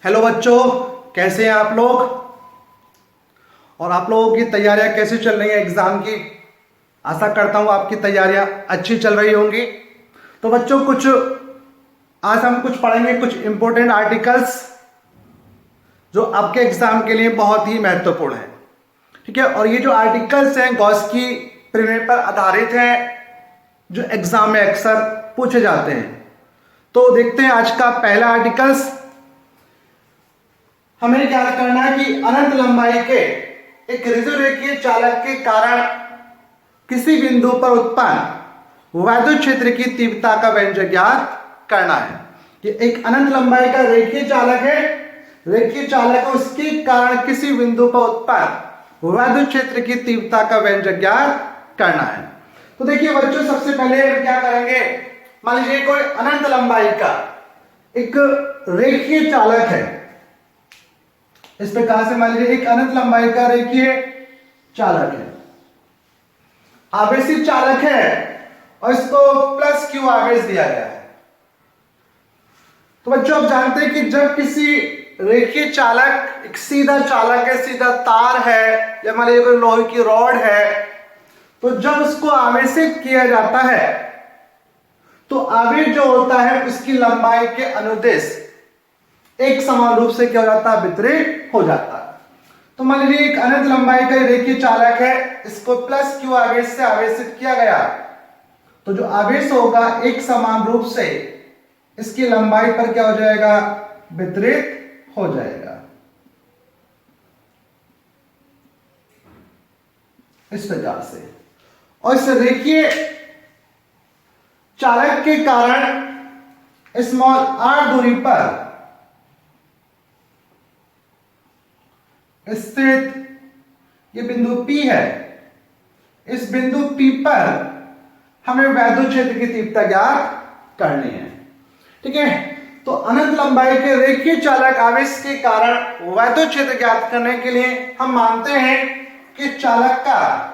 Hello बच्चों, कैसे हैं आप लोग। और आप लोगों की तैयारियां कैसे चल रही हैं एग्जाम की। आशा करता हूं आपकी तैयारियां अच्छी चल रही होंगी। तो बच्चों आज हम कुछ पढ़ेंगे, कुछ इंपॉर्टेंट आर्टिकल्स जो आपके एग्जाम के लिए बहुत ही महत्वपूर्ण है। ठीक है, और ये जो आर्टिकल्स हैं गॉस्की प्रमेय पर आधारित हैं, जो एग्जाम में अक्सर पूछे जाते हैं। तो देखते हैं आज का पहला आर्टिकल्स। हमें क्या करना है कि अनंत लंबाई के एक ऋजुरेखीय चालक के कारण किसी बिंदु पर उत्पन्न वैद्युत क्षेत्र की तीव्रता का व्यंजक ज्ञात करना है। कि एक अनंत लंबाई का रेखीय चालक है, रेखीय चालक है, उसके कारण किसी बिंदु पर उत्पन्न वैद्युत क्षेत्र की तीव्रता का व्यंजक ज्ञात करना है। तो देखिए बच्चों, सबसे पहले हम क्या करेंगे, मान लीजिए कोई अनंत लंबाई का एक रेखीय चालक है। इस प्रकार से मान लीजिए एक अनंत लंबाई का रेखीय चालक है, आवेशित चालक है और इसको प्लस क्यू आवेश दिया गया है। तो बच्चों आप जानते हैं कि जब किसी रेखीय चालक, एक सीधा चालक है, सीधा तार है, या मान लीजिए कोई लोहे की रॉड है, तो जब उसको आवेशित किया जाता है तो आवेश जो होता है उसकी लंबाई के अनुदिश एक समान रूप से क्या हो जाता है, वितरित हो जाता है। तो मान लीजिए एक अनंत लंबाई का रेखीय चालक है, इसको प्लस क्यू आवेश से आवेशित किया गया, तो जो आवेश होगा एक समान रूप से इसकी लंबाई पर क्या हो जाएगा, वितरित हो जाएगा। इस प्रकार से, और इस रेखीय चालक के कारण स्मॉल r दूरी पर स्थित ये बिंदु P है, इस बिंदु P पर हमें वैद्युत क्षेत्र की तीव्रता ज्ञात करनी है। ठीक है, तो अनंत लंबाई के रेखीय चालक आवेश के कारण वैद्युत क्षेत्र ज्ञात करने के लिए हम मानते हैं कि चालक का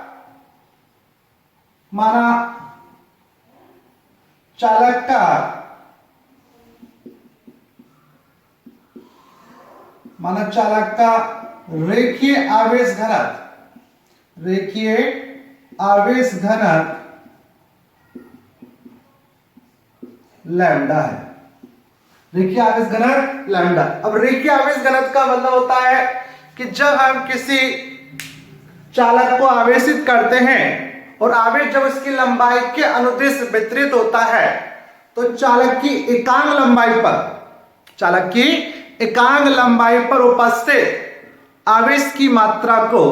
रेखीय आवेश घनत्व लैम्डा है। रेखीय आवेश घनत्व लैम्डा। अब रेखीय आवेश घनत्व का मतलब होता है कि जब हम किसी चालक को आवेशित करते हैं और आवेश जब उसकी लंबाई के अनुदिश वितरित होता है तो चालक की एकांक लंबाई पर उपस्थित आवेश की मात्रा को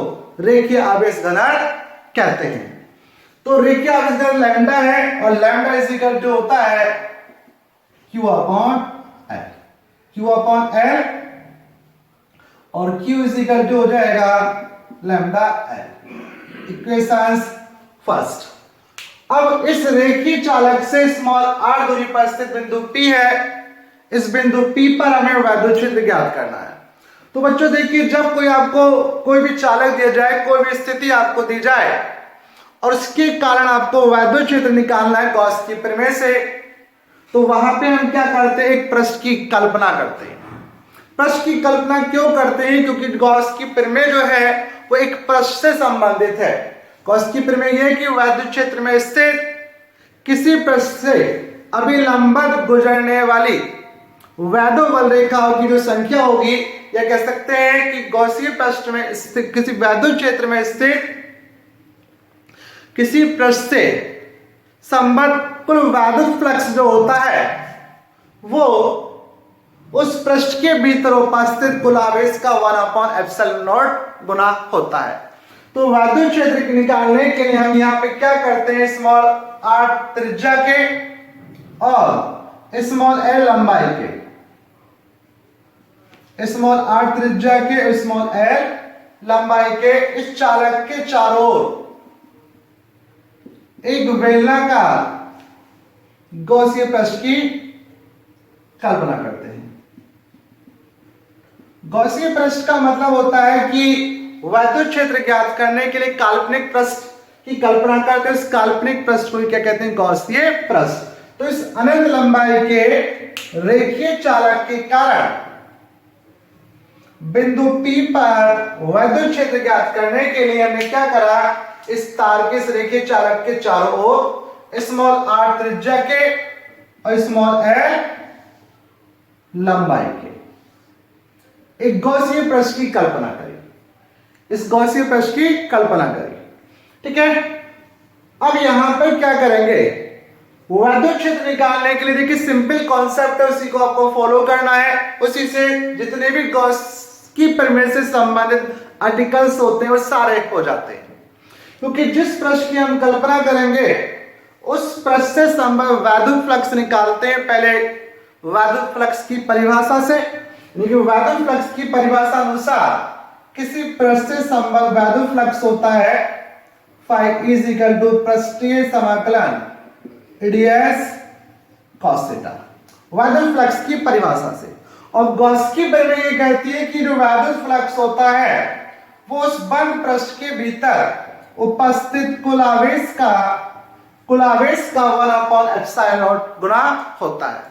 रेखीय आवेश घनत्व कहते हैं। तो रेखीय आवेश घनत्व लैम्डा है, और लैम्डा इज इक्वल टू होता है Q अपॉन L, और Q इज इक्वल टू हो जाएगा लैम्डा L। Equation first. अब इस रेखीय चालक से स्मॉल r दूरी पर स्थित बिंदु P है, इस बिंदु P पर हमें वैद्युत क्षेत्र ज्ञात करना है। तो बच्चों देखिए, जब आपको कोई भी चालक दिया जाए, कोई भी स्थिति आपको दी जाए और उसके कारण आपको वैद्युत क्षेत्र निकालना है गॉस की प्रमेय से, तो वहां पे हम क्या करते हैं, एक पृष्ठ की कल्पना करते हैं। पृष्ठ की कल्पना क्यों करते हैं, क्योंकि गॉस की प्रमेय जो है वो एक पृष्ठ से संबंधित है। गॉस की प्रमेय यह है कि वैद्युत क्षेत्र में स्थित किसी पृष्ठ से अभिलंबित गुजरने वाली वैद्युत बल रेखाओं की जो संख्या होगी, या कह सकते हैं कि गॉसीय पृष्ठ में स्थित किसी वैद्युत क्षेत्र में स्थित किसी पृष्ठ से संबद्ध कुल वैद्युत फ्लक्स जो होता है वो उस पृष्ठ के भीतर उपस्थित कुल आवेश का 1/ε0 गुना होता है। तो वैद्युत क्षेत्र के निकालने के लिए हम यहाँ पे क्या करते हैं, स्मॉल r त्रिज्या के और स्मॉल l लंबाई के, स्मॉल r त्रिज्या के, स्मॉल l लंबाई के इस चालक के चारों ओर एक बेलनाकार गॉसीय पृष्ठ की कल्पना करते हैं। गॉसीय पृष्ठ का मतलब होता है कि वैद्युत क्षेत्र ज्ञात करने के लिए काल्पनिक पृष्ठ की कल्पना करते हैं। इस काल्पनिक पृष्ठ को क्या कहते हैं, गॉसीय पृष्ठ। तो इस अनंत लंबाई के रेखीय चालक के कारण बिंदु P पर वैद्युत क्षेत्र ज्ञात करने के लिए हमने क्या करा, इस तार के इस रेखीय चालक के चारों ओर स्मॉल r त्रिज्या के और स्मॉल l लंबाई के एक गॉसियन पृष्ठ की कल्पना करी। इस गॉसियन पृष्ठ की कल्पना करी, ठीक है। अब यहां पर क्या करेंगे, वैद्युत क्षेत्र निकालने के लिए देखिए सिंपल कॉन्सेप्ट है, उसी को आपको फॉलो करना है। उसी से जितने भी गॉस की प्रमेय से संबंधित आर्टिकल्स होते हैं वो सारे हो जाते हैं, क्योंकि जिस पृष्ठ की हम कल्पना करेंगे उस पृष्ठ से संबंधित वैद्युत फ्लक्स निकालते हैं। पहले वैद्युत फ्लक्स की परिभाषा से, वैद्युत फ्लक्स की परिभाषा अनुसार किसी पृष्ठ से संबंधित वैद्युत फ्लक्स होता है फाई इज इक्वल टू पृष्ठीय समाकलन ds cos थीटा, वैद्युत फ्लक्स की परिभाषा से। और गॉस की प्रमेय ये कहती है कि जो वैद्युत फ्लक्स होता है वो उस बंद पृष्ठ के भीतर उपस्थित कुल आवेश का 1/ε0 गुना होता है।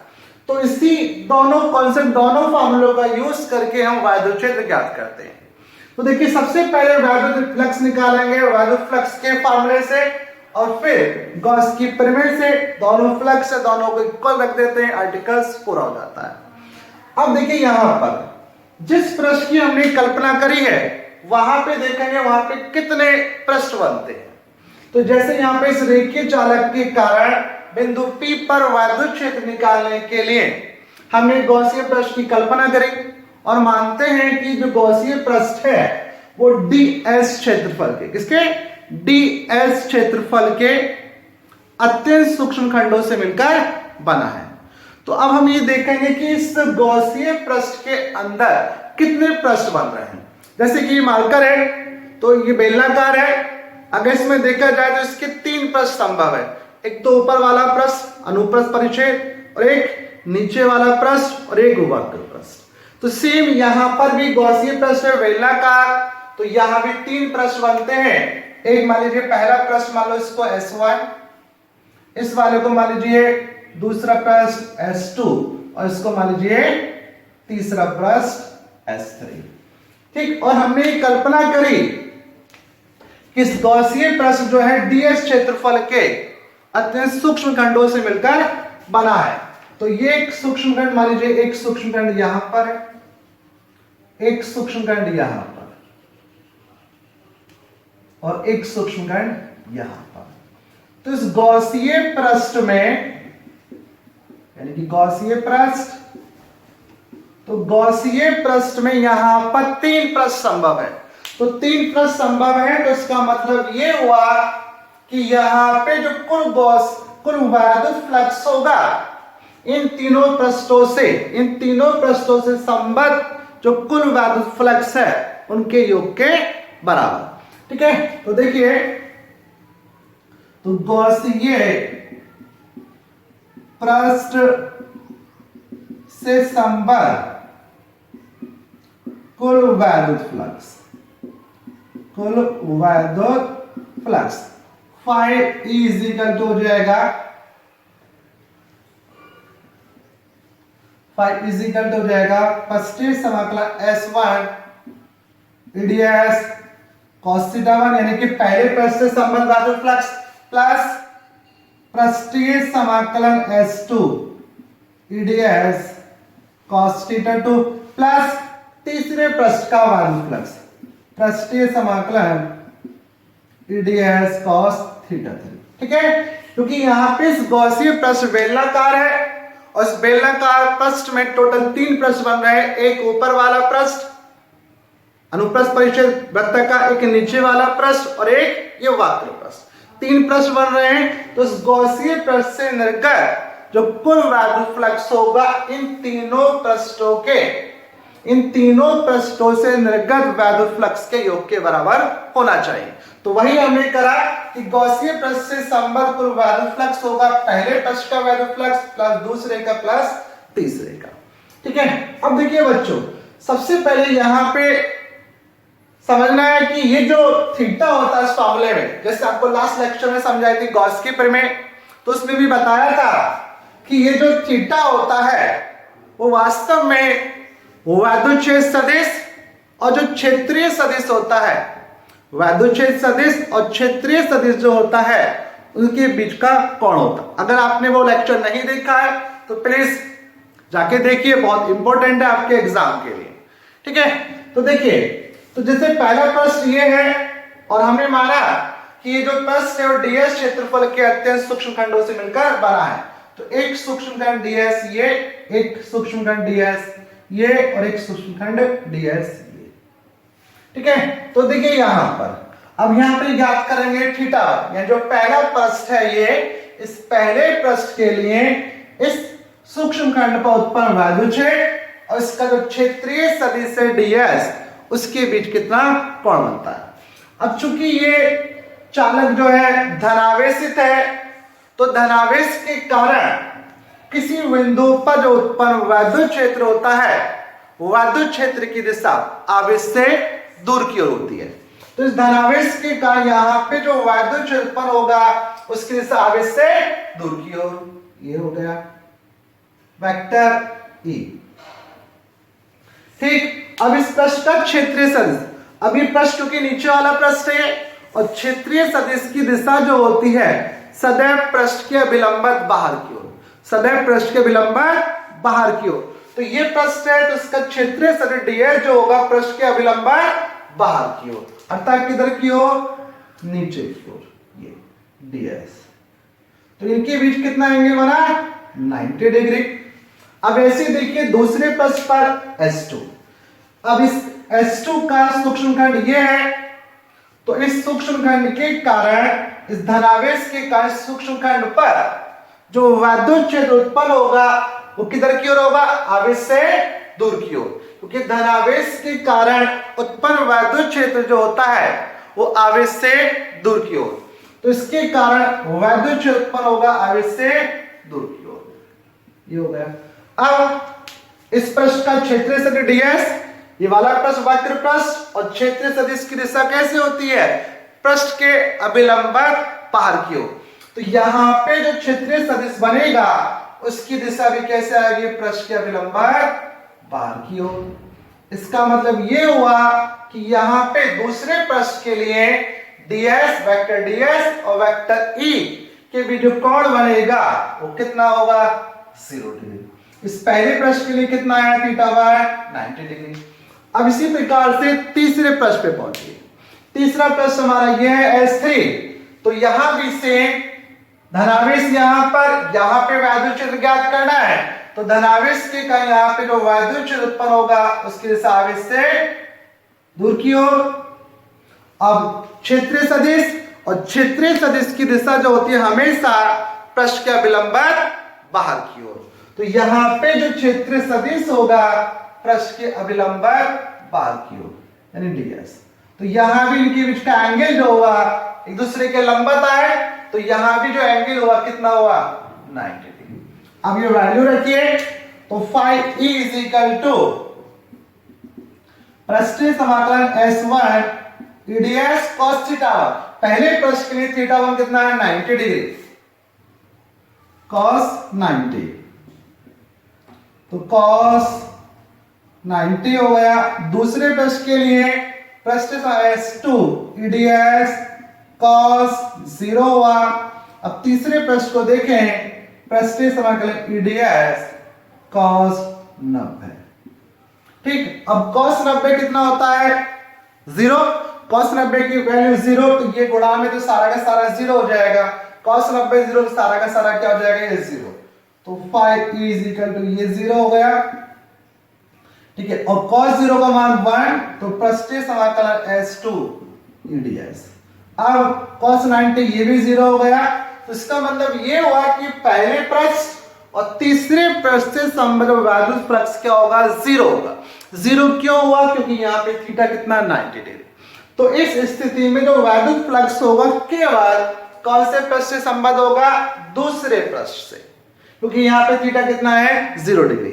तो इसी दोनों कॉन्सेप्ट, दोनों फॉर्मूलों का यूज करके हम वैद्युत क्षेत्र ज्ञात करते हैं। तो देखिए सबसे पहले वैद्युत फ्लक्स निकालेंगे वैद्युत फ्लक्स के फॉर्मूले से, और फिर गॉस की प्रमेय से दोनों फ्लक्स है दोनों को इक्वल रख देते हैं, आर्टिकल्स पूरा हो जाता है। अब देखिए यहां पर जिस पृष्ठ की हमने कल्पना करी है वहां पे देखेंगे वहां पे कितने पृष्ठ बनते हैं। तो जैसे यहां पे इस रेखीय चालक के कारण बिंदु P पर वैद्युत क्षेत्र निकालने के लिए हमने गॉसियन पृष्ठ की कल्पना करी और मानते हैं कि जो गॉसियन पृष्ठ है वो ds क्षेत्रफल के, किसके, ds क्षेत्रफल के अत्यंत सूक्ष्म खंडों से मिलकर बना है। तो अब हम ये देखेंगे कि इस गॉसियन पृष्ठ के अंदर कितने पृष्ठ बन रहे हैं। जैसे कि ये मार्कर है तो ये बेलनाकार है, अगर इसमें देखा जाए तो इसके 3 पृष्ठ संभव है। एक तो ऊपर वाला पृष्ठ अनुप्रस्थ परिच्छेद, और एक नीचे वाला पृष्ठ, और एक वक्र पृष्ठ। तो सेम यहां पर भी गॉसियन पृष्ठ है बेलनाकार, तो यहां भी 3 पृष्ठ बनते हैं। एक मान लीजिए पहला पृष्ठ मान लो इसको S1, इस वाले को मान लीजिए दूसरा पृष्ठ S2, और इसको मान लीजिए तीसरा पृष्ठ S3, ठीक। और हमने कल्पना करी कि इस गॉसियन पृष्ठ जो है ds क्षेत्रफल के अत्यंत सूक्ष्म खंडों से मिलकर बना है। तो ये एक सूक्ष्म खंड मान लीजिए, एक सूक्ष्म खंड यहां पर है, एक सूक्ष्म खंड यहां पर, और एक सूक्ष्म खंड यहां पर। तो इस गॉसियन पृष्ठ में, यानी कि गॉसियन पृष्ठ, तो गॉसियन पृष्ठ में यहां पर 3 पृष्ठ संभव है। तो 3 पृष्ठ संभव है तो इसका मतलब ये हुआ कि यहां पे जो कुल वैद्युत फ्लक्स होगा इन तीनों पृष्ठों से संबद्ध जो कुल वैद्युत फ्लक्स है उनके योग के बराबर, ठीक है। तो देखिए, तो गॉसियन पृष्ठ से संबद्ध कुल वैद्युत flux phi is equal to हो जाएगा, पृष्ठीय समाकलन S1 ds cos थीटा 1, यानी कि पहले पृष्ठ से संबद्ध वैद्युत फ्लक्स प्लस पृष्ठीय समाकलन S2 ds cos theta 2 plus तीसरे पृष्ठ का वैद्युत फ्लक्स पृष्ठीय समाकलन ds cos थीटा 3, ठीक है। क्योंकि यहां पे इस गॉसियन पृष्ठ बेलनाकार है और इस बेलनाकार पृष्ठ में टोटल 3 पृष्ठ बन रहे हैं। एक ऊपर वाला पृष्ठ अनुप्रस्थ परिच्छेद वृत्त का, एक नीचे वाला पृष्ठ, और एक ये वक्र पृष्ठ। 3 पृष्ठ बन रहे हैं। तो इस गॉसियन पृष्ठ से निर्गत जो कुल वैद्युत फ्लक्स होगा इन तीनों पृष्ठों से निर्गत वैद्युत फ्लक्स के योग के बराबर होना चाहिए। तो वही हमने करा कि गॉसियन पृष्ठ से संबद्ध कुल वैद्युत फ्लक्स होगा पहले पृष्ठ का वैद्युत फ्लक्स प्लस दूसरे का प्लस तीसरे का, ठीक है। अब देखिए बच्चों, सबसे पहले यहां पे समझना है कि ये जो थीटा होता है इस फॉर्मूले में, जैसे आपको लास्ट लेक्चर में समझाई थी गॉस की प्रमेय, तो उसमें भी बताया था कि ये जो थीटा होता है वो वास्तव में वैद्युत क्षेत्र सदिश और जो क्षेत्रीय सदिश होता है, वैद्युच्छेद सदिश और क्षेत्रीय सदिश जो होता है उनके बीच का कोण होता है। अगर आपने वो लेक्चर नहीं देखा है तो प्लीज जाके देखिए, बहुत इंपॉर्टेंट है आपके एग्जाम के लिए। ठीक है, तो देखिए, तो जैसे पहला प्रश्न ये है और हमने माना कि ये जो प्रश्न है वो डीएस क्षेत्रफल के अत्यंत सूक्ष्म खंडों से मिलकर बना है। तो एक सूक्ष्म खंड डीएस ये, एक सूक्ष्म खंड डीएस ये और एक सूक्ष्म खंड डीएस ये। ठीक है, तो देखिए यहां पर अब यहां पर ज्ञात करेंगे थीटा, यानी जो पहला प्रश्न है ये, इस पहले प्रश्न के लिए इस सूक्ष्म खंड पर उत्पन्न वैद्युच्छेद और इसका जो क्षेत्रीय सदिश है डीएस उसके बीच कितना कोण बनता है। अब चूंकि ये चालक जो है धनावेशित है, तो धनावेश के कारण किसी बिंदु पर जो उत्पन्न वैद्युत क्षेत्र होता है, वैद्युत क्षेत्र की दिशा आवेश से दूर की ओर होती है। तो इस धनावेश के कारण यहाँ पे जो वैद्युत क्षेत्र उत्पन्न होगा उसकी दिशा आवेश से दूर की ओर, ये हो गया वेक्टर ई। ठीक, अब इस प्रश्न का क्षेत्रीय सदिश, अब ये प्रश्न क्योंकि नीचे वाला प्रश्न है और क्षेत्रीय सदिश की दिशा जो होती है सदैव पृष्ठ के अभिलंबत बाहर की ओर, सदैव पृष्ठ के अभिलंबत बाहर की ओर। तो ये प्रश्न है तो इसका क्षेत्रीय सदिश डीएस जो होगा पृष्ठ के अभिलंबत बाहर की ओर, अर्थात किधर की ओर, नीचे की ओर, ये डीएस। तो इनके बीच कितना एंगल बना, 90 डिग्री। अब ऐसे देखिए दूसरे प्रश्न पर S2, अब इस S2 का सूक्ष्म खंड ये है, तो इस सूक्ष्म खंड के कारण, इस धनावेश के कारण सूक्ष्म खंड पर जो वैद्युत क्षेत्र उत्पन्न होगा वो किधर की ओर होगा, आवेश से दूर की ओर, क्योंकि धनावेश के कारण उत्पन्न वैद्युत क्षेत्र जो होता है वो आवेश से दूर की ओर, तो इसके कारण वैद्युत क्षेत्र उत्पन्न होगा आवेश से दूर की ओर, ये हो गया। अब इस प्रश्न का क्षेत्रीय सदिश डीएस, ये वाला प्रश्न वक्र प्रश्न और क्षेत्रीय सदिश की दिशा कैसे होती है, पृष्ठ के अभिलंबत बाहर की ओर। तो यहाँ पे जो क्षेत्रीय सदिश बनेगा उसकी दिशा भी कैसे आएगी, पृष्ठ के अभिलंबत बाहर की ओर। इसका मतलब ये हुआ कि यहाँ पे दूसरे प्रश्न के लिए डीएस, वेक्टर डीएस और वेक्टर ई के बीच जो कोण बनेगा वो कितना होगा, 0 डिग्री। इस पहले प्रश्न के लिए कितना आया, थीटा वाई 90 डिग्री। अब इसी प्रकार से तीसरे प्रश्न पे पहुंचिए। तीसरा प्रश्न हमारा यह है S3, तो यहां भी से धनावेश यहाँ पे वैद्युत क्षेत्र ज्ञात करना है, तो धनावेश के कारण यहाँ पे जो वैद्युत क्षेत्र उत्पन्न होगा उसकी दिशा आवेश से दूर की ओर। अब क्षेत्रीय सदिश, और क्षेत्रीय सदिश की दिशा जो होती है हमेशा पृष्ठ के अभिलंबत बाहर की ओर, तो यहाँ पे जो क्षेत्रीय सदिश होगा पृष्ठ के अभिलंबत बाहर की ओर, यानी डीएस। तो यहां भी इनके बीच का एंगल जो हुआ एक दूसरे के लंबवत आए, तो यहां भी जो एंगल हुआ कितना हुआ, 90 डिग्री। अब ये वैल्यू रखिए, तो phi E is equal to पृष्ठीय समाकलन S1 ईडीएस cos थीटा। पहले प्रश्न के लिए थीटा 1 कितना है, 90 डिग्री, cos 90, तो cos 90 हो गया। दूसरे प्रश्न के लिए प्रश्न S2 ईडीएस cos 0 हुआ। अब तीसरे प्रश्न को देखें, पृष्ठीय समाकलन ईडीएस cos 90। ठीक, अब cos 90 कितना होता है, 0। cos 90 की वैल्यू 0, तो ये गुणा में तो सारा का सारा 0 हो जाएगा। cos 90 0, तो सारा का सारा क्या हो जाएगा, ये 0। तो phi E is equal to ये 0 हो गया। ठीक है, और cos 0 का मान 1, तो पृष्ठीय समाकलन S2 ईडीएस। अब cos 90 ये भी 0 हो गया। तो इसका मतलब ये हुआ कि पहले प्रश्न और तीसरे प्रश्न से संबंधित वैद्युत फ्लक्स क्या होगा, 0 होगा। 0 क्यों हुआ, क्योंकि यहाँ पे थीटा कितना, 90 डिग्री। तो इस स्थिति में जो वैद्युत फ्लक्स होगा केवल कौन से प्रश्न से संबंध होगा, दूसरे प्रश्न से, क्योंकि यहाँ पे थीटा कितना है, 0 डिग्री।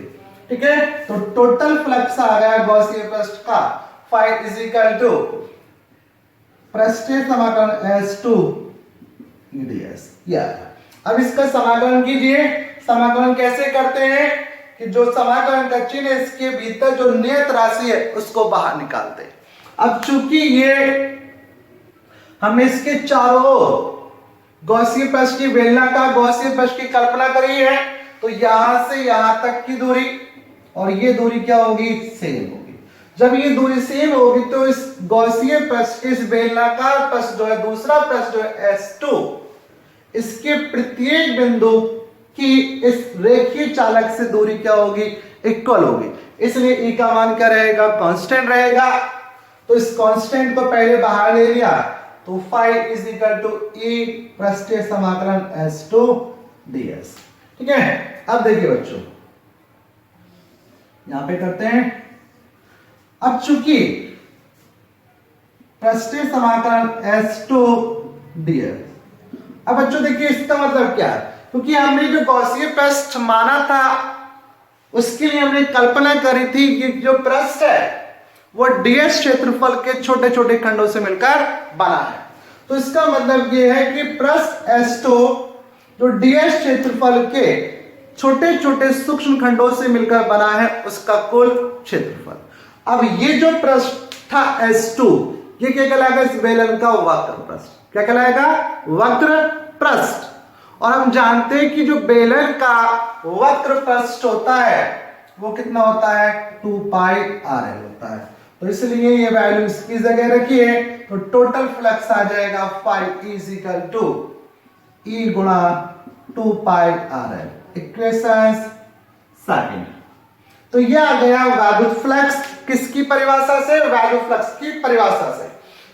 ठीक है, तो टोटल फ्लक्स आ गया गॉसियन पृष्ठ का, फाइ इज इक्वल टू पृष्ठीय समाकलन S2 ईडीएस। या अब इसका समाकलन कीजिए। समाकलन कैसे करते हैं, कि जो समाकलन का चिन्ह है इसके भीतर जो नियत राशि है उसको बाहर निकालते हैं। अब चूंकि ये हमने इसके चारों ओर गॉसियन पृष्ठ की बेलनाकार गॉसियन पृष्ठ की कल्पना करी है, तो यहां से यहां तक की दूरी और ये दूरी क्या होगी, सेम होगी। जब ये दूरी सेम होगी तो इस गॉसियन पृष्ठ के इस बेलनाकार पृष्ठ जो है, दूसरा पृष्ठ जो है S2, इसके प्रत्येक बिंदु की इस रेखीय चालक से दूरी क्या होगी, इक्वल होगी। इसलिए ई का मान क्या रहेगा, कांस्टेंट रहेगा। तो इस कांस्टेंट को पहले बाहर ले लिया तो फाई इज इक्वल टू ई पृष्ठीय समाकलन S2 ds। ठीक है, अब देखिए बच्चों यहां पे करते हैं। अब चूंकि पृष्ठीय समाकलन S2 ds, अब बच्चों देखिए इसका मतलब क्या है, क्योंकि हमने जो गॉसियन पृष्ठ माना था उसके लिए हमने कल्पना करी थी कि जो पृष्ठ है वो ds क्षेत्रफल के छोटे छोटे खंडों से मिलकर बना है। तो इसका मतलब ये है कि पृष्ठ S2 जो ds क्षेत्रफल के छोटे छोटे सूक्ष्म खंडों से मिलकर बना है उसका कुल क्षेत्रफल। अब ये जो पृष्ठ था S2, ये क्या कहलाएगा, इस बेलन का वक्र पृष्ठ। क्या कहलाएगा, वक्र पृष्ठ। और हम जानते हैं कि जो बेलन का वक्र पृष्ठ होता है वो कितना होता है, 2 पाई RL होता है। तो इसलिए ये वैल्यू इसकी जगह रखिए, तो टोटल फ्लक्स आ जाएगा फाई इज इक्वल टू ई गुणा 2 पाई RL। Equation second. तो ये आ गया वैद्युत फ्लक्स किसकी परिभाषा से, वैद्युत फ्लक्स की परिभाषा से।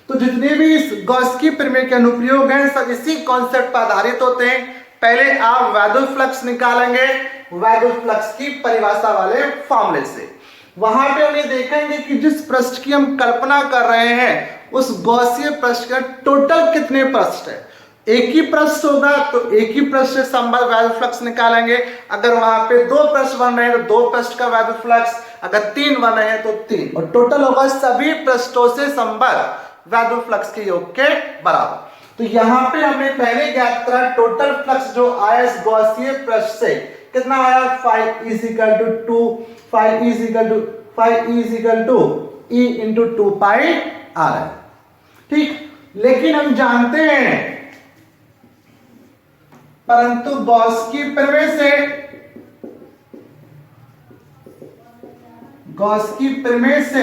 तो जितने भी इस गॉस की प्रमेय के अनुप्रयोग हैं सब इसी कॉन्सेप्ट पर आधारित होते हैं। पहले आप वैद्युत फ्लक्स निकालेंगे वैद्युत फ्लक्स की परिभाषा वाले फॉर्मूले से। वहां पे हम ये देखेंगे कि जिस पृष्ठ की हम कल्पना कर रहे हैं उस गॉसियन पृष्ठ का टोटल कितने पृष्ठ है। एक ही पृष्ठ होगा तो एक ही पृष्ठ से संबद्ध वैद्युत फ्लक्स निकालेंगे। अगर वहां पे 2 पृष्ठ बन रहे हैं तो 2 पृष्ठ का वैद्युत फ्लक्स, अगर 3 बन रहे हैं तो 3, और टोटल होगा सभी पृष्ठों से संबद्ध वैद्युत फ्लक्स के योग के बराबर। तो यहां पे हमने पहले ज्ञात करा टोटल फ्लक्स जो आया इस गॉसियन पृष्ठ से कितना आया, phi is equal to 2, phi is equal to E into 2 pi RL। ठीक, लेकिन हम जानते हैं परंतु गॉस की प्रमेय से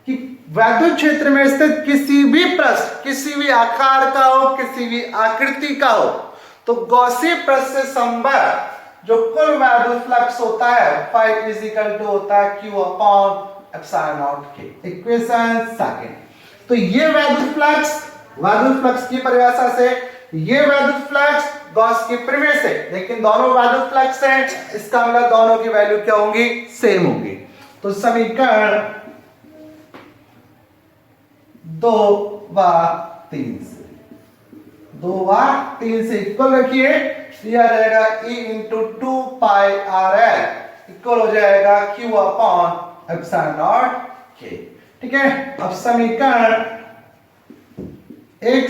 कि वैद्युत क्षेत्र में स्थित किसी भी पृष्ठ किसी भी आकार का हो, किसी भी आकृति का हो, तो गॉसियन पृष्ठ से संबद्ध जो कुल वैद्युत फ्लक्स होता है फाई इज इक्वल टू होता है Q upon epsilon naught K। Equation second. तो ये वैद्युत फ्लक्स की परिभाषा से, ये वैद्युत फ्लक्स गॉस की प्रमेय से, लेकिन दोनों वैद्युत फ्लक्स हैं, इसका मतलब दोनों की वैल्यू क्या होंगी, सेम होगी। तो समीकरण 2 व 3 से इक्वल रखिए, यह रहेगा E into 2 pi RL equal हो जाएगा Q upon epsilon naught K। ठीक है, अब समीकरण 1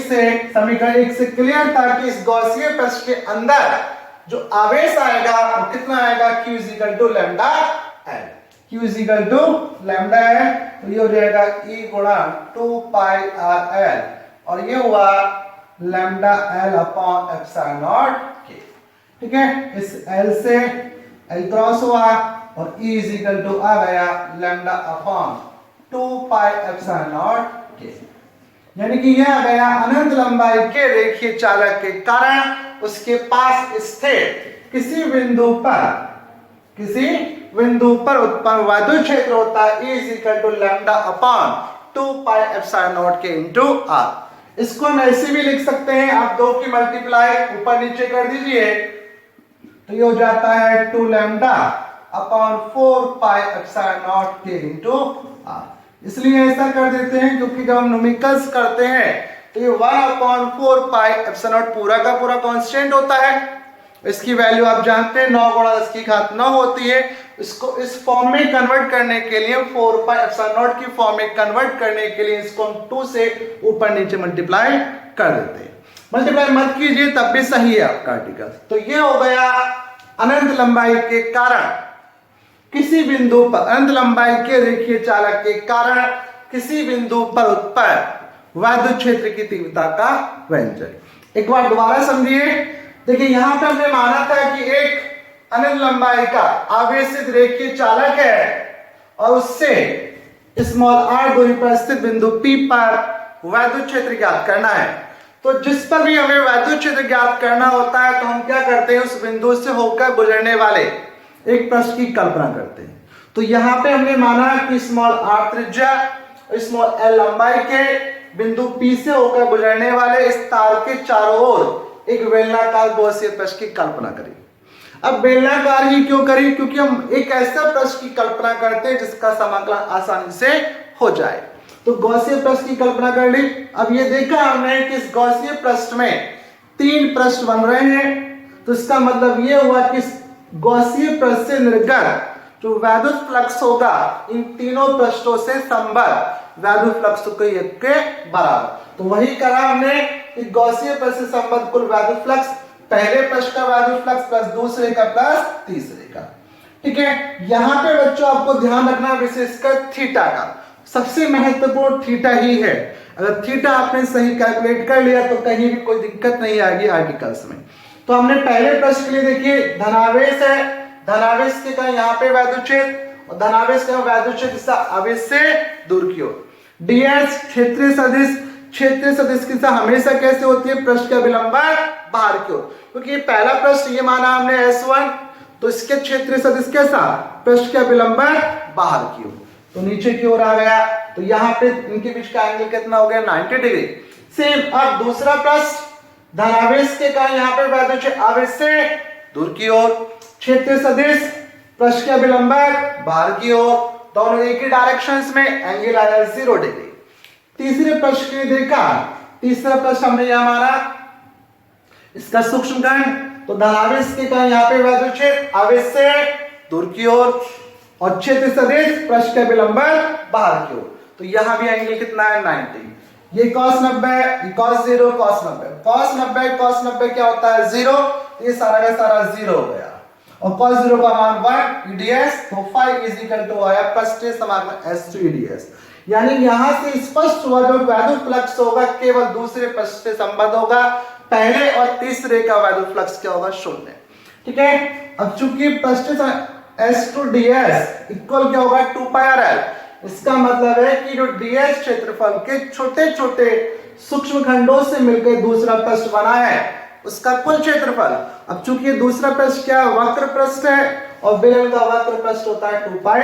से क्लियर था कि इस गॉसियन पृष्ठ के अंदर जो आवेश आएगा वो कितना आएगा, Q is equal to lambda L। Q is equal to lambda है तो ये हो जाएगा E गुणा 2 पाई RL और ये हुआ lambda L upon epsilon naught K। ठीक है, इस L से L क्रॉस हुआ और E इज इक्वल टू आ गया lambda upon 2 pi epsilon naught K। यानी कि यह आ गया अनंत लंबाई के रेखीय चालक के कारण उसके पास स्थित किसी बिंदु पर उत्पन्न वैद्युत क्षेत्र होता है E is equal to lambda upon 2 pi epsilon naught K into R। इसको हम ऐसे भी लिख सकते हैं, आप 2 की मल्टीप्लाई ऊपर नीचे कर दीजिए तो ये हो जाता है 2 लैम्डा अपॉन 4 पाई epsilon naught K into R। इसलिए ऐसा कर देते हैं क्योंकि जब हम न्यूमेरिकल्स करते हैं तो ये 1/4 पाई एप्सिलॉन नॉट पूरा का पूरा कांस्टेंट होता है। इसकी वैल्यू आप जानते हैं 9 गुणा 10 की घात 9 होती है। इसको इस फॉर्म में कन्वर्ट करने के लिए 4 पाई एप्सिलॉन नॉट की फॉर्म में कन्वर्ट करने के लिए इसको हम 2 से ऊपर नीचे मल्टीप्लाई कर देते हैं। मल्टीप्लाई मत कीजिए तब भी सही है आपका आर्टिकल। तो ये हो गया अनंत लंबाई के कारण किसी बिंदु पर अनंत लंबाई के रेखीय चालक के कारण किसी बिंदु पर उत्पन्न वैद्युत क्षेत्र की तीव्रता का व्यंजक। एक बार दोबारा समझिए। देखिए यहां पे हमने माना था कि एक अनंत लंबाई का आवेशित रेखीय चालक है और उससे स्मॉल r दूरी पर स्थित बिंदु P पर वैद्युत क्षेत्र ज्ञात करना है। तो जिस पर भी हमें वैद्युत क्षेत्र ज्ञात करना होता है तो हम क्या करते हैं, उस बिंदु से होकर गुजरने वाले एक पृष्ठ की कल्पना करते हैं। तो यहां पे हमने माना कि स्मॉल r त्रिज्या स्मॉल l लंबाई के बिंदु P से होकर गुजरने वाले इस तार के चारों ओर एक बेलनाकार गॉसियन पृष्ठ की कल्पना करें। अब बेलनाकार ही क्यों करें, क्योंकि हम एक ऐसा पृष्ठ की कल्पना करते हैं जिसका समाकलन आसानी से हो जाए। तो गॉसियन पृष्ठ की कल्पना कर ली। अब ये देखा हमने कि इस गॉसियन पृष्ठ में 3 पृष्ठ बन रहे हैं, तो इसका मतलब ये हुआ कि गॉसियन पृष्ठ से निर्गत जो वैद्युत फ्लक्स होगा इन तीनों पृष्ठों से संबद्ध वैद्युत फ्लक्स के बराबर। तो वही करा हमने कि गॉसियन पृष्ठ से संबद्ध कुल वैद्युत फ्लक्स पहले पृष्ठ का वैद्युत फ्लक्स प्लस दूसरे का प्लस तीसरे का। ठीक है, यहां पे बच्चों आपको ध्यान रखना विशेषकर थीटा का, सबसे महत्वपूर्ण थीटा ही है। अगर थीटा आपने सही कैलकुलेट कर लिया तो कहीं भी कोई दिक्कत नहीं आएगी आर्टिकल्स में। तो हमने पहले पृष्ठ के लिए देखिए धनावेश है, धनावेश के कारण यहाँ पे वैद्युत क्षेत्र और धनावेश का वैद्युत क्षेत्र आवेश से दूर की ओर। ds क्षेत्रीय सदिश, क्षेत्रीय सदिश की दिशा हमेशा कैसे होती है, पृष्ठ का विलंबन बाहर की ओर, क्योंकि ये पहला पृष्ठ ये माना हमने S1, तो इसके क्षेत्रीय सदिश कैसा, पृष्ठ का विलंबन बाहर की ओर, तो नीचे की ओर आ गया। तो यहाँ पे इनके बीच का एंगल कितना हो गया, 90 डिग्री। सेम अब दूसरा पृष्ठ धनावेश के कारण यहाँ पे वैद्युत क्षेत्र आवेश से दूर की ओर, क्षेत्रीय सदिश पृष्ठ का विलंबन बाहर की ओर, दोनों एक ही डायरेक्शंस में, एंगल आया 0 डिग्री। तीसरे पृष्ठ के लिए देखा, तीसरा पृष्ठ हमने यहां मारा इसका सूक्ष्म कण, तो धनावेश के कारण यहाँ पे वैद्युत क्षेत्र आवेश से दूर की ओर और क्षेत्र सदिश पृष्ठ का विलंबन बाहर की ओर। तो यहां भी एंगल कितना है, 90। ये cos 90, ये cos 0, cos 90, cos 90 cos 90 क्या होता है 0, ये सारा का सारा 0 हो गया और cos 0 का मान 1 eds, तो phi इज इक्वल टू आया पृष्ठ समाकलन s2 eds। यानी यहां से स्पष्ट हुआ जो वैद्युत फ्लक्स होगा केवल दूसरे पृष्ठ से संबद्ध होगा, पहले और तीसरे का वैद्युत फ्लक्स क्या होगा, 0। ठीक है, अब चूंकि पृष्ठ s2 ds इक्वल क्या होगा 2 pi rl, इसका मतलब है कि जो ds क्षेत्रफल के छोटे छोटे सूक्ष्म खंडों से मिलकर दूसरा पृष्ठ बना है उसका कुल क्षेत्रफल। अब चूंकि दूसरा पृष्ठ क्या वक्र पृष्ठ है और बेलन का वक्र पृष्ठ होता है 2 pi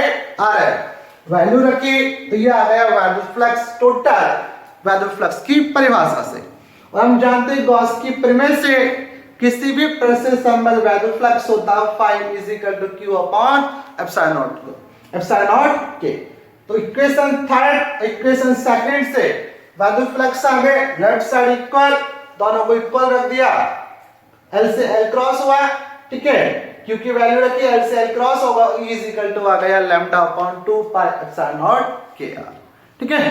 rl, वैल्यू रखी तो ये आ गया वैद्युत फ्लक्स, टोटल वैद्युत फ्लक्स की परिभाषा से। और हम जानते हैं गॉस की प्रमेय से किसी भी पृष्ठ से संबद्ध वैद्युत फ्लक्स होता है phi is equal to q upon epsilon के। तो इक्वेशन थर्ड इक्वेशन सेकंड से वैद्युत फ्लक्स आ गए, लेफ्ट साइड इक्वल, दोनों को इक्वल रख दिया, L से L क्रॉस हुआ। ठीक है, क्योंकि वैल्यू रखी L से L क्रॉस होगा, E इज इक्वल टू आ गया lambda upon 2 pi epsilon not KR। ठीक है,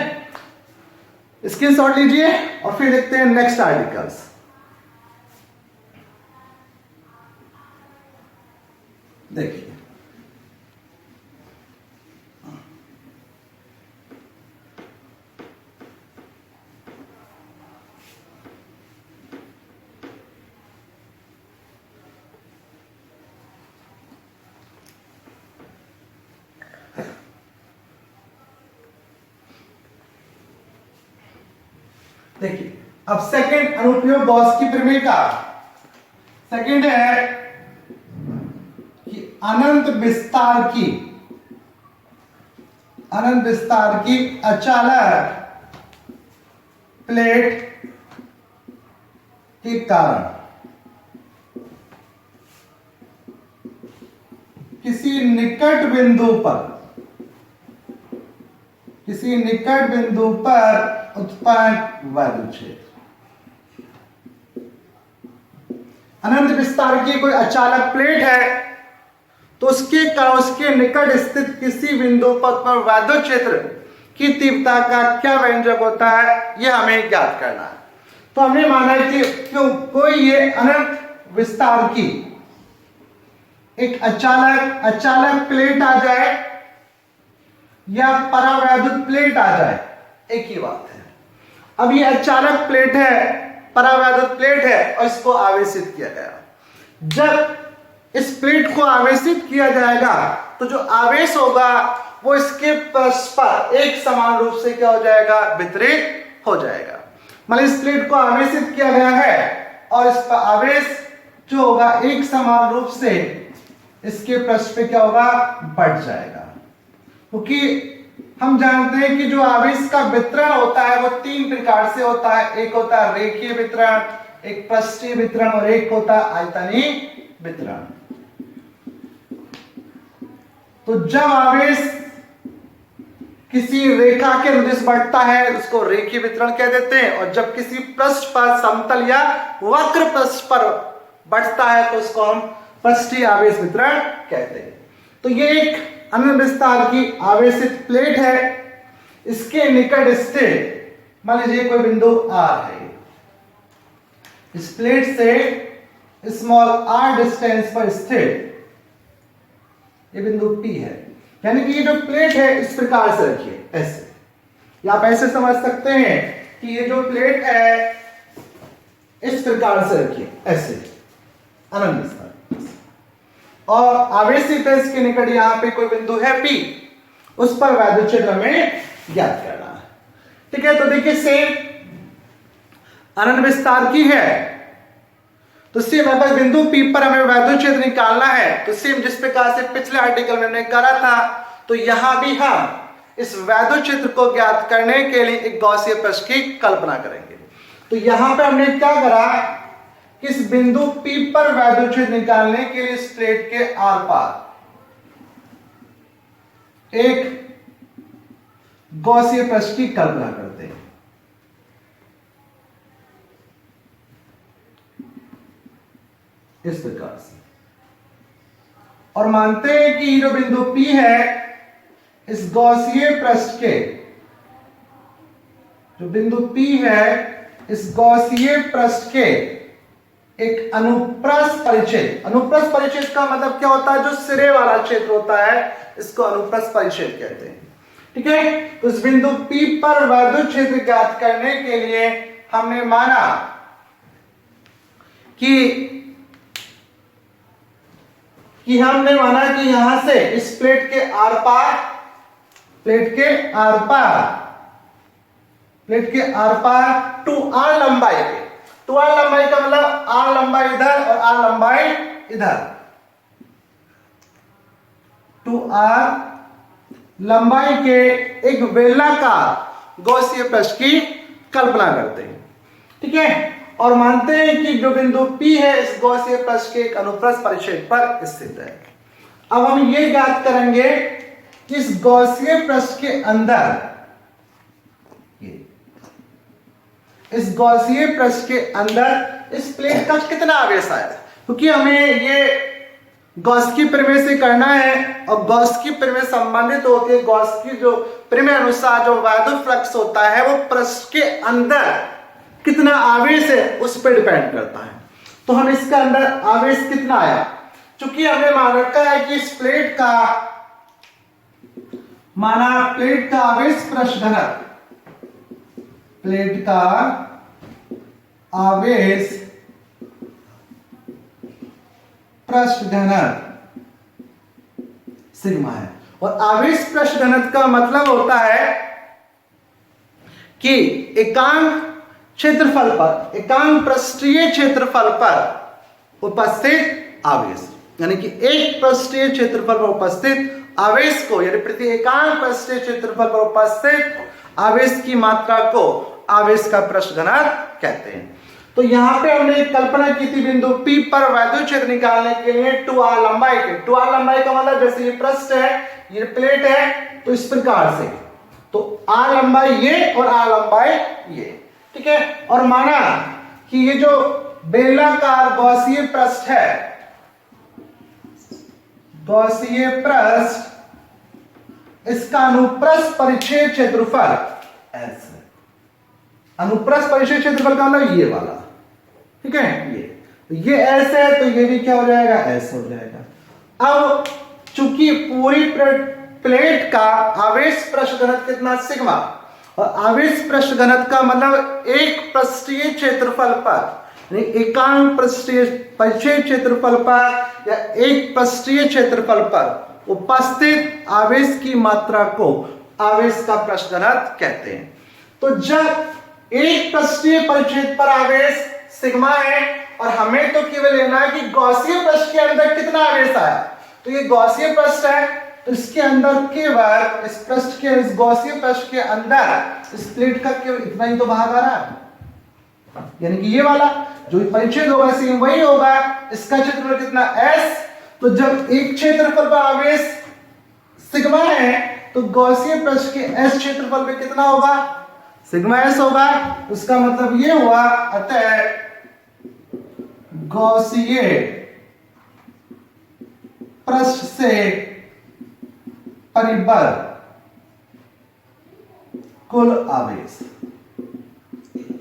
स्क्रीनशॉट लीजिए और फिर देखते हैं नेक्स्ट आर्टिकल्स। देखिए देखिए अब सेकंड अनुप्रयोग गॉस की प्रमेय का सेकंड है कि अनंत विस्तार की अचालक प्लेट के कारण किसी निकट बिंदु पर उत्पन्न वैद्युत क्षेत्र। अनंत विस्तार की कोई अचालक प्लेट है तो उसके निकट स्थित किसी बिंदु पर उत्पन्न वैद्युत क्षेत्र की तीव्रता का क्या व्यंजक होता है, यह हमें ज्ञात करना है। तो हमने माना कि क्यों कोई ये अनंत विस्तार की एक अचानक प्लेट आ जाए या परावैद्युत प्लेट आ जाए, एक ही बात है। अब ये अचानक प्लेट है, परावैद्युत प्लेट है और इसको आवेशित किया गया। जब इस प्लेट को आवेशित किया जाएगा तो जो आवेश होगा वो इसके पृष्ठ पर एक समान रूप से क्या हो जाएगा, वितरित हो जाएगा। मतलब इस प्लेट को आवेशित किया गया है और इस पर आवेश जो होगा एक समान रूप से इसके पृष्ठ पे क्या होगा, बढ़ जाएगा। क्योंकि हम जानते हैं कि जो आवेश का वितरण होता है वो तीन प्रकार से होता है। एक होता है रेखीय वितरण, एक पृष्ठीय वितरण और एक होता है आयतनीय वितरण। तो जब आवेश किसी रेखा के अनुदिश बढ़ता है उसको रेखीय वितरण कह देते हैं, और जब किसी पृष्ठ पर समतल या वक्र पृष्ठ पर बढ़ता है तो उसको हम पृष्ठीय आवेश वितरण कहते हैं। तो ये एक अनंत विस्तार की आवेशित प्लेट है। इसके निकट स्थित मान लीजिए कोई बिंदु R है, इस प्लेट से स्मॉल r डिस्टेंस पर स्थित ये बिंदु P है। यानी कि ये जो प्लेट है इस प्रकार से रखिए, ऐसे, या आप ऐसे समझ सकते हैं कि ये जो प्लेट है इस प्रकार से रखिए, ऐसे अनंत विस्तार, और आवेशित है इसके निकट यहां पे कोई बिंदु है P, उस पर वैद्युत क्षेत्र हमें ज्ञात करना है। ठीक है, तो देखिए सेम अनंत विस्तार की है, तो सेम हमारे पास बिंदु P पर हमें वैद्युत क्षेत्र निकालना है। तो सेम जिस प्रकार से पिछले आर्टिकल में हमने करा था, तो यहां भी हम इस वैद्युत क्षेत्र को ज्ञात करने के लिए एक गॉसियन पृष्ठ की कल्पना करेंगे। तो यहां पे हमने क्या करा, इस बिंदु P पर वैद्युत क्षेत्र निकालने के लिए इस प्लेट के आर पार एक गॉसियन पृष्ठ की कल्पना करते हैं। इस प्रकार से, और मानते हैं कि जो बिंदु P है इस गॉसियन पृष्ठ के, जो बिंदु P है इस गॉसियन पृष्ठ के एक अनुप्रस्थ परिच्छेद, अनुप्रस्थ परिच्छेद का मतलब क्या होता है, जो सिरे वाला क्षेत्र होता है इसको अनुप्रस्थ परिच्छेद कहते हैं। ठीक है, तो इस बिंदु P पर वैद्युत क्षेत्र ज्ञात करने के लिए हमने माना कि यहां से इस प्लेट के आर पार, प्लेट के आर पार 2r लंबाई के, 2r लंबाई का मतलब r लंबाई इधर और r लंबाई इधर, 2r लंबाई के एक बेलनाकार गॉसियन पृष्ठ की कल्पना करते हैं। ठीक है, और मानते हैं कि जो बिंदु P है इस गॉसियन पृष्ठ के एक अनुप्रस्थ परिच्छेद पर स्थित है। अब हम ये ज्ञात करेंगे कि इस गॉसियन पृष्ठ के अंदर, इस गॉसियन पृष्ठ के अंदर इस प्लेट का कितना आवेश आया, क्योंकि हमें ये गॉस की प्रमेय से करना है, और गॉस की प्रमेय संबंधित होती है गॉस की जो प्रमेय अनुसार जो वैद्युत फ्लक्स होता है वो पृष्ठ के अंदर कितना आवेश है उस पर डिपेंड करता है। तो हम इसके अंदर आवेश कितना आया, चूंकि हमने मान रखा है कि इस प्लेट का आवेश पृष्ठ घनत्व, प्लेट का आवेश पृष्ठ घनत्व सिग्मा है, और आवेश पृष्ठ घनत्व का मतलब होता है कि एकांक क्षेत्रफल पर, एकांक पृष्ठीय क्षेत्रफल पर उपस्थित आवेश, यानी कि एक पृष्ठीय क्षेत्रफल पर उपस्थित आवेश को, यानी प्रति एकांक पृष्ठीय क्षेत्रफल पर उपस्थित आवेश की मात्रा को आवेश का पृष्ठ घनत्व कहते हैं। तो यहां पे हमने एक कल्पना की थी बिंदु P पर वैद्युत क्षेत्र निकालने के लिए 2r लंबाई के, 2r लंबाई का मतलब जैसे ये पृष्ठ है, ये प्लेट है, तो इस प्रकार से, तो r लंबाई ये और r लंबाई ये। ठीक है, और माना कि ये जो बेलनाकार गॉसियन पृष्ठ है, गॉसियन पृष्ठ, इसका अनुप्रस्थ परिच्छेद क्षेत्रफल S है। अनुप्रस्थ परिच्छेद क्षेत्रफल का मतलब ये वाला, ठीक है, ये S है, तो ये भी क्या हो जाएगा, S हो जाएगा। अब चूंकि पूरी प्लेट का आवेश पृष्ठ घनत्व कितना, सिग्मा, और आवेश पृष्ठ घनत्व का मतलब एक पृष्ठीय क्षेत्रफल पर, एकांक पृष्ठीय परिचय क्षेत्रफल पर या एक पृष्ठीय क्षेत्रफल पर उपस्थित आवेश की मात्रा को आवेश का पृष्ठ घनत्व कहते हैं। तो जब एक पृष्ठीय परिच्छेद पर आवेश सिग्मा है और हमें तो केवल लेना है कि गॉसीय पृष्ठ के अंदर कितना आवेश आया, तो ये गॉसीय पृष्ठ है, तो इसके अंदर केवल इस पृष्ठ के, इस गॉसीय पृष्ठ के अंदर इस प्लेट का केवल इतना ही तो भाग आ रहा है, यानी कि ये वाला जो परिच्छेद होगा सेम वही होगा। इसका क्षेत्रफल कितना, S। तो जब एक क्षेत्रफल पर आवेश सिग्मा है तो गॉसीय पृष्ठ के S क्षेत्रफल पे कितना होगा, सिग्मा S होगा। उसका मतलब ये हुआ, अतः गॉसीय पृष्ठ से परिबद्ध कुल आवेश,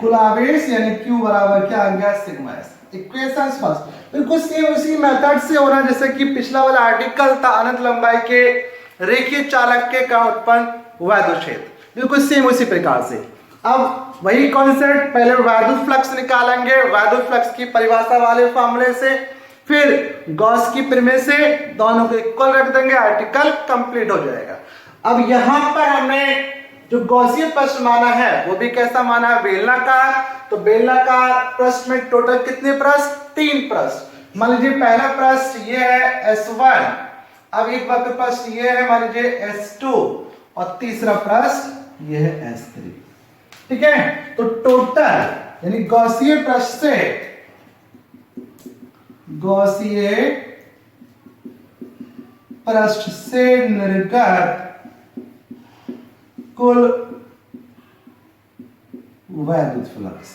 कुल आवेश यानी Q बराबर क्या आ गया, सिग्मा S। इक्वेशन फर्स्ट बिल्कुल सेम उसी मेथड से हो रहा है जैसे कि पिछला वाला आर्टिकल था, अनंत लंबाई के रेखीय चालक के कारण उत्पन्न वैद्युत क्षेत्र, बिल्कुल सेम उसी प्रकार से। अब वही कॉन्सेप्ट, पहले वैद्युत फ्लक्स निकालेंगे वैद्युत फ्लक्स की परिभाषा वाले फॉर्मूले से, फिर गॉस की प्रमेय से, दोनों को इक्वल रख देंगे, आर्टिकल कंप्लीट हो जाएगा। अब यहां पर हमने जो गॉसीय पृष्ठ माना है वो भी कैसा माना है, बेलनाकार। तो बेलनाकार पृष्ठ में टोटल कितने पृष्ठ, 3 पृष्ठ। मान लीजिए पहला पृष्ठ ये है S1, अब एक वक्र पृष्ठ ये है मान लीजिए S2 और तीसरा पृष्ठ ये है S3, ठीक है। तो टोटल यानी गॉसीय पृष्ठ से, गॉसीय पृष्ठ से निर्गत कुल वैद्युत फ्लक्स,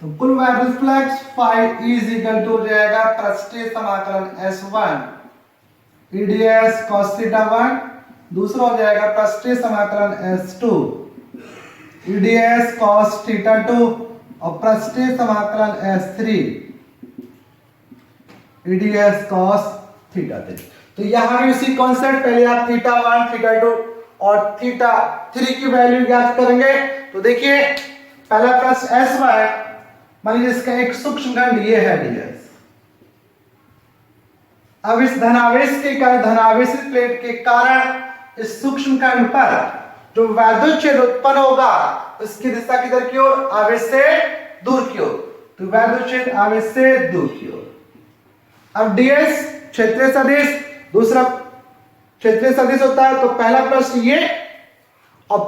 तो कुल वैद्युत flux five is equal to हो जाएगा पृष्ठीय समाकलन S1 EDS cos θ1, दूसरा हो जाएगा पृष्ठीय समाकलन S2 EDS cos θ2 और पृष्ठीय समाकलन S3 EDS cos θ3। तो यहां भी उसी कॉन्सेप्ट, पहले आप θ1 θ2 और θ3 की वैल्यू ज्ञात करेंगे। तो देखिए पहला प्रश्न S1, मान लीजिए इसका एक सूक्ष्म खंड ये है ds। अब इस धनावेश के कारण, धनावेशित प्लेट के कारण इस सूक्ष्म खंड पर जो वैद्युत क्षेत्र उत्पन्न होगा उसकी दिशा किधर की ओर, आवेश से दूर की ओर। तो वैद्युत क्षेत्र आवेश से दूर की ओर। अब ds क्षेत्रीय सदिश, दूसरा क्षेत्रीय सदिश होता है। तो पहला प्रश्न ये, और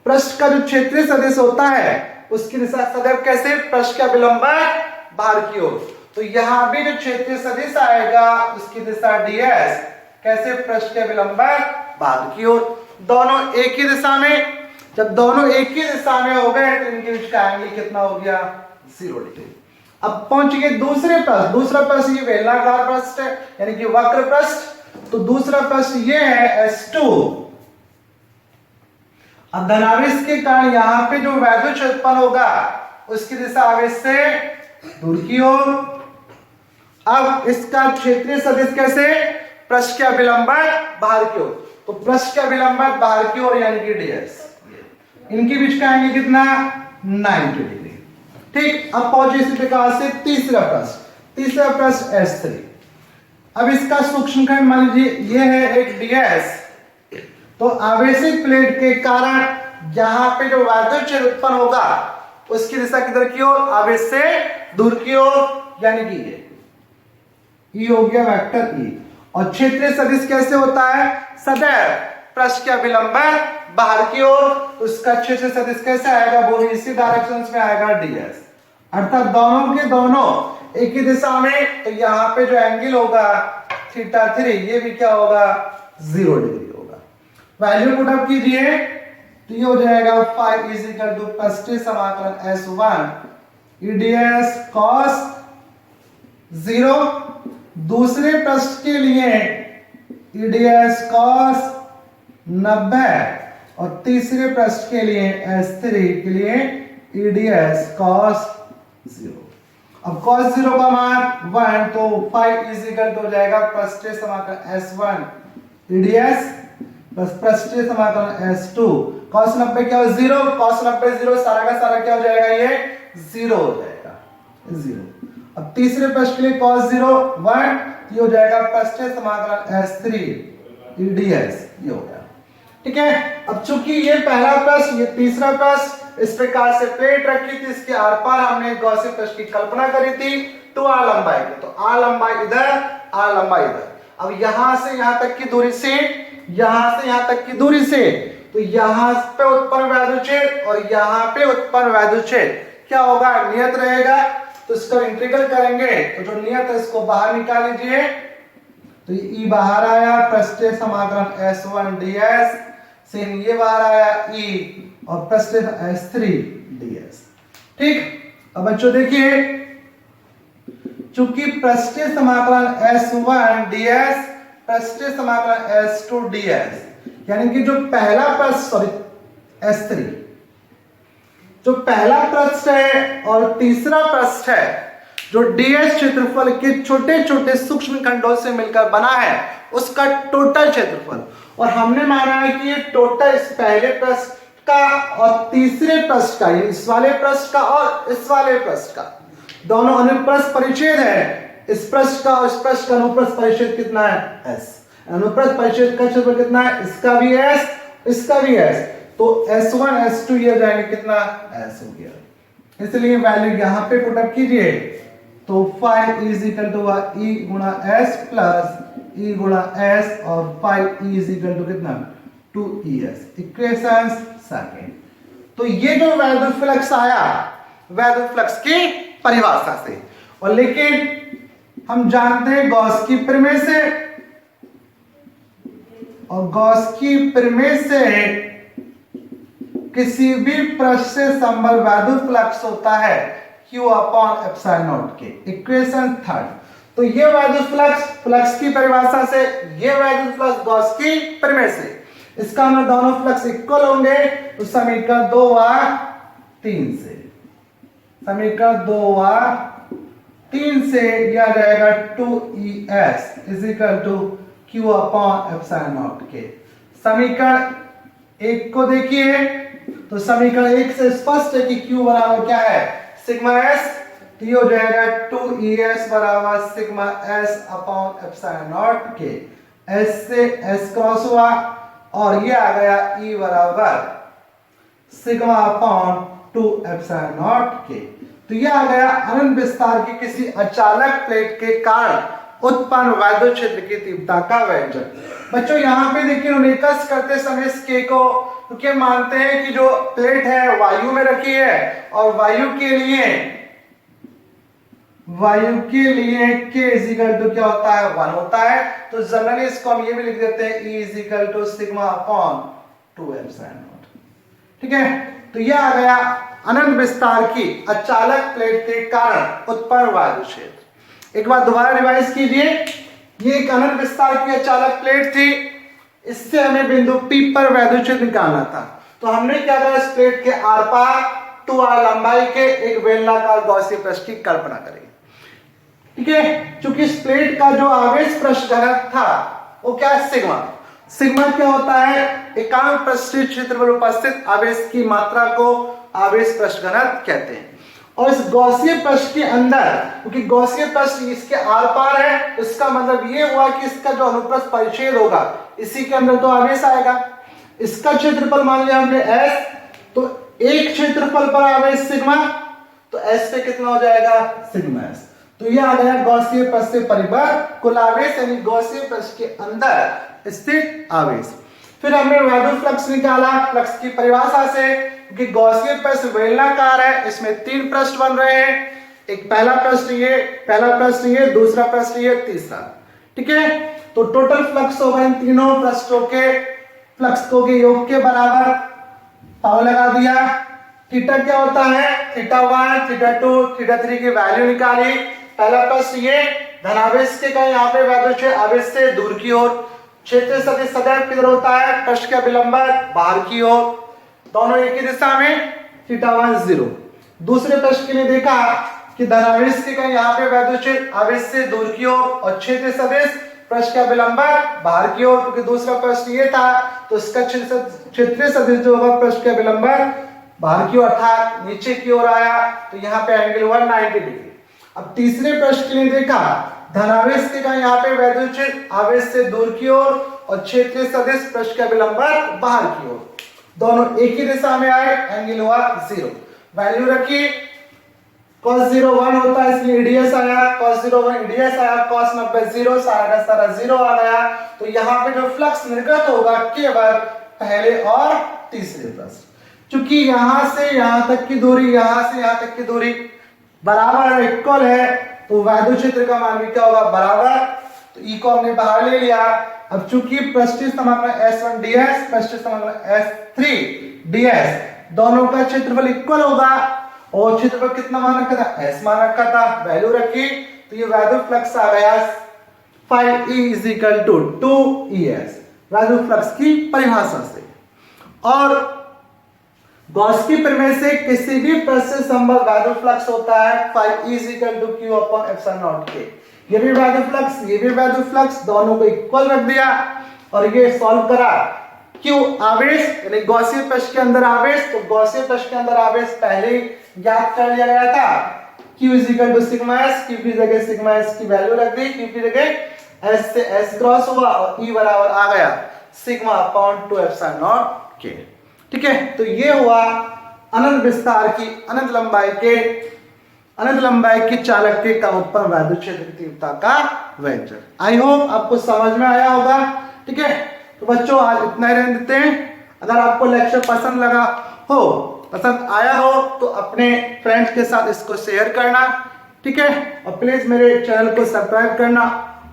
पृष्ठ का जो क्षेत्रीय सदिश होता है उसकी दिशा सदैव कैसे, पृष्ठ का विलंबन बाहर की ओर। तो यहां भी जो क्षेत्रीय सदिश आएगा उसकी दिशा ds कैसे, पृष्ठ के विलंबन बाहर की ओर। दोनों एक ही दिशा में, जब दोनों एक ही दिशा में हो गए तो इनके बीच का एंगल कितना हो गया, 0 डिग्री। अब पहुंच गए दूसरे प्रश्न, दूसरा प्रश्न ये बेलनाकार पृष्ठ है यानी कि वक्र पृष्ठ। तो दूसरा प्रश्न ये है S2। अब धनावेश के कारण यहां पे जो वैद्युत क्षेत्र उत्पन्न होगा उसकी दिशा आवेश से दूर की ओर। अब इसका क्षेत्रीय सदिश कैसे, पृष्ठ का विलंबन बाहर की ओर। तो पृष्ठ का विलंबन बाहर की ओर यानी कि ds, इनके बीच का एंगल कितना, 90 डिग्री। ठीक, अब पहुंचे इसी प्रकार से तीसरा प्रश्न S3। अब इसका सूक्ष्म खंड मान लीजिए ये है एक ds। तो आवेशित प्लेट के कारण यहां पे जो वैद्युत क्षेत्र उत्पन्न होगा उसकी दिशा किधर की ओर, आवेश से दूर की ओर, यानी कि ये हो गया वेक्टर E। और क्षेत्रीय सदिश कैसे होता है, सदैव पृष्ठ का विलंबन बाहर की ओर। उसका क्षेत्रीय सदिश कैसे आएगा, वो भी इसी डायरेक्शन में आएगा ds। अर्थात दोनों के दोनों एक ही दिशा में। तो यहाँ पे जो एंगल होगा θ3 ये भी क्या होगा, 0 डिग्री होगा। वैल्यू पुट अप कीजिए तो ये हो जाएगा 5 इज इक्वल टू पृष्ठीय समाकलन S1 EDS cos 0, दूसरे पृष्ठ के लिए EDS cos 90 और तीसरे पृष्ठ के लिए S3 के लिए EDS cos 0। अब cos 0 का मान 1, तो फाई इज इक्वल टू हो जाएगा पृष्ठीय समाकलन S1 ds प्लस पृष्ठीय समाकलन S2 cos 90 क्या हो 0, cos 90 0, सारा का सारा क्या हो जाएगा, ये 0 हो जाएगा, 0। अब तीसरे पृष्ठ के लिए cos 0 1, ये हो जाएगा पृष्ठीय समाकलन S3 ds, ये हो गया। ठीक है, अब चूंकि ये पहला पृष्ठ, ये तीसरा पृष्ठ, इस प्रकार से प्लेट रखी थी, इसके आर पार हमने गॉसियन पृष्ठ की कल्पना करी थी, तो आर लंबाई की, तो आर लंबाई इधर, आर लंबाई इधर। अब यहां से यहां तक की दूरी से, यहां से यहां तक की दूरी से, तो यहां पे उत्पन्न वैद्युच्छेद और यहां पे उत्पन्न वैद्युच्छेद क्या होगा, नियत रहेगा। तो इसका इंटीग्रल करेंगे तो जो नियत है इसको बाहर निकाल लीजिए, तो ई बाहर आया पृष्ठीय समाकलन S1 ds, से ये बाहर आया ई और पृष्ठीय S3 ds। ठीक, अब बच्चों देखिए, चूंकि पृष्ठीय समाकलन S1 ds पृष्ठीय समाकलन S2 ds, यानी कि जो पहला पृष्ठ, सॉरी S3, जो पहला पृष्ठ है और तीसरा पृष्ठ है, जो ds क्षेत्रफल के छोटे छोटे सूक्ष्म खंडों से मिलकर बना है, उसका टोटल क्षेत्रफल, और हमने माना है कि ये टोटल इस पहले पृष्ठ का और तीसरे पृष्ठ का, इस वाले पृष्ठ का और इस वाले पृष्ठ का, दोनों अनुप्रस्थ परिच्छेद है। इस पृष्ठ का और इस पृष्ठ का अनुप्रस्थ परिच्छेद कितना है, s। अनुप्रस्थ परिच्छेद का क्षेत्रफल कितना है, इसका भी s, इसका भी s, तो S1 S2 ये जाएंगे कितना, s हो गया। इसलिए वैल्यू यहां पे पुट अप कीजिए, तो फाई इज इक्वल टू ई गुणा s प्लस ई गुणा s, और फाई इज इक्वल टू कितना, 2es। Equation second. तो ये जो वैद्युत फ्लक्स आया, वैद्युत फ्लक्स की परिभाषा से, और लेकिन हम जानते हैं गॉस की प्रमेय से, और गॉस की प्रमेय से किसी भी पृष्ठ से संबद्ध वैद्युत फ्लक्स होता है Q अपॉन एप्सिलॉन नॉट के। Equation third. तो ये वैद्युत फ्लक्स, फ्लक्स की परिभाषा से, ये वैद्युत फ्लक्स गॉस की प्रमेय से, इसका मतलब दोनों फ्लक्स इक्वल होंगे, तो समीकरण 2 व 3 से, समीकरण 2 व 3 से यह आ जाएगा 2es is equal to Q upon epsilon naught के। समीकरण 1 को देखिए, तो समीकरण 1 से स्पष्ट है कि Q बराबर क्या है, सिग्मा s, तो ये हो जाएगा 2es बराबर sigma s upon epsilon naught के। s से s क्रॉस हुआ और ये आ गया E बराबर सिग्मा अपॉन 2 एप्सिलॉन नॉट के। तो ये आ गया अनंत विस्तार की किसी अचानक प्लेट के कारण उत्पन्न वैद्युत क्षेत्र की तीव्रता का व्यंजक। बच्चों यहाँ पे देखिए, निकस करते समय इस k को, क्योंकि मानते हैं कि जो प्लेट है वायु में रखी है, और वायु के लिए k इज इक्वल टू क्या होता है, 1 होता है। तो जनरली इसको हम ये भी लिख देते हैं E is equal to sigma upon 2 epsilon naught. ठीक है, तो यह आ गया अनंत विस्तार की अचालक प्लेट के कारण उत्पन्न वैद्युत क्षेत्र। एक बार दोबारा रिवाइज कीजिए, ये एक अनंत विस्तार की अचालक प्लेट थी, इससे हमें बिंदु P पर वैद्युत क्षेत्र निकालना था। तो हमने क्या करा, इस प्लेट के आर पार 2r लंबाई के एक बेलनाकार गॉसियन पृष्ठ की कल्पना करें। ठीक है, चूंकि इस प्लेट का जो आवेश पृष्ठ घनत्व था वो क्या है, सिग्मा। सिग्मा क्या होता है, एकांक पृष्ठीय क्षेत्रफल उपस्थित आवेश की मात्रा को आवेश पृष्ठ घनत्व कहते हैं। और इस गॉसियन पृष्ठ के अंदर, क्योंकि गॉसियन पृष्ठ इसके आर पार है, इसका मतलब ये हुआ कि इसका जो अनुप्रस्थ परिच्छेद होगा इसी के अंदर तो आवेश आएगा। इसका क्षेत्रफल मान लिया हमने s, तो एक क्षेत्रफल पर आवेश सिग्मा, तो s पे कितना हो जाएगा, सिग्मा s। तो ये आ गया गॉसियन पृष्ठ से परिबद्ध कुल आवेश, यानी गॉसियन पृष्ठ के अंदर स्थित आवेश। फिर हमने वैद्युत फ्लक्स निकाला फ्लक्स की परिभाषा से, कि गॉसियन पृष्ठ बेलनाकार है, इसमें 3 पृष्ठ बन रहे हैं, एक पहला पृष्ठ ये, दूसरा पृष्ठ ये, तीसरा। ठीक है, तो टोटल फ्लक्स होगा इन तीनों पृष्ठों के फ्लक्सों के योग के बराबर। पाव लगा दिया। थीटा क्या होता है, थीटा 1, थीटा 2, थीटा 3 की वैल्यू निकाली। पहला पृष्ठ ये धनावेश के कहीं यहाँ पे वैद्युत क्षेत्र आवेश से दूर की ओर, क्षेत्र सदिश सदैव किधर होता है, पृष्ठ का विलंबन बाहर की ओर, दोनों एक ही दिशा में, थीटा 1 0। दूसरे पृष्ठ के लिए देखा कि धनावेश के कहीं यहाँ पे वैद्युत क्षेत्र आवेश से दूर की ओर और क्षेत्रीय सदिश पृष्ठ का विलंबर बाहर की ओर, क्योंकि दूसरा प्रश्न ये था तो इसका क्षेत्रीय सदिश जो होगा पृष्ठ का विलंबर बाहर की ओर अर्थात नीचे की ओर आया, तो यहाँ पे एंगल 190 डिग्री। अब तीसरे प्रश्न के लिए देखा धनावेश के कहीं यहाँ पे वैद्युत क्षेत्र आवेश से दूर की ओर और क्षेत्रीय सदिश पृष्ठ का विलंबर बाहर की ओर, दोनों एक ही दिशा में आए, एंगल हुआ 0। वैल्यू रखी cos 0 1 होता है इसलिए ईडीएस आया, cos 0 1 ईडीएस आया, cos 90 0 सारा का सारा 0 आ गया। तो यहाँ पे जो फ्लक्स निर्गत होगा केवल पहले और तीसरे प्रश्न, क्योंकि यहाँ से यहाँ तक की दूरी, यहाँ से यहाँ तक की दूरी बराबर इक्वल है, तो वैद्युत क्षेत्र का मान भी क्या होगा बराबर। तो ई को हमने बाहर ले लिया। अब चूंकि पृष्ठीय समाकलन S1 ds पृष्ठीय समाकलन S3 ds दोनों का क्षेत्रफल इक्वल होगा और क्षेत्रफल कितना मान रखा था, S मान रखा था, वैल्यू रखी, तो ये वैद्युत फ्लक्स आ गया 5E = 2ES वैद्युत फ्लक्स की परिभाषा से। और गॉस की प्रमेय से किसी भी पृष्ठ से संबद्ध वैद्युत फ्लक्स होता है 5E = Q/ε0K। ये भी वैद्युत फ्लक्स, ये भी वैद्युत फ्लक्स, दोनों को इक्वल रख दिया और ये सॉल्व करा। क्यों आवेश यानी गॉसियन पृष्ठ के अंदर आवेश, तो गॉसियन पृष्ठ के अंदर आवेश पहले ज्ञात कर लिया गया था। Q = σs, Q की जगह सिग्मा s की वैल्यू रख दी, Q की जगह s से s क्रॉस हुआ और E बराबर आ गया σ/2ε0K। ठीक है, तो ये हुआ अनंत विस्तार की अनंत लंबाई के चालक के कम उत्पन्न वैद्युत क्षेत्र की तीव्रता का व्यंजक। आई होप आपको समझ में आया होगा। ठीक है, तो बच्चों आज इतना ही रहने देते हैं। अगर आपको लेक्चर पसंद आया हो तो अपने फ्रेंड्स के साथ इसको शेयर करना। ठीक है, और प्लीज मेरे चैनल को सब्सक्राइब करना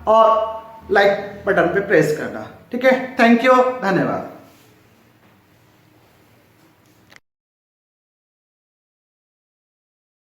और लाइक बटन पे प्रेस करना। ठीक है, थैंक यू, धन्यवाद।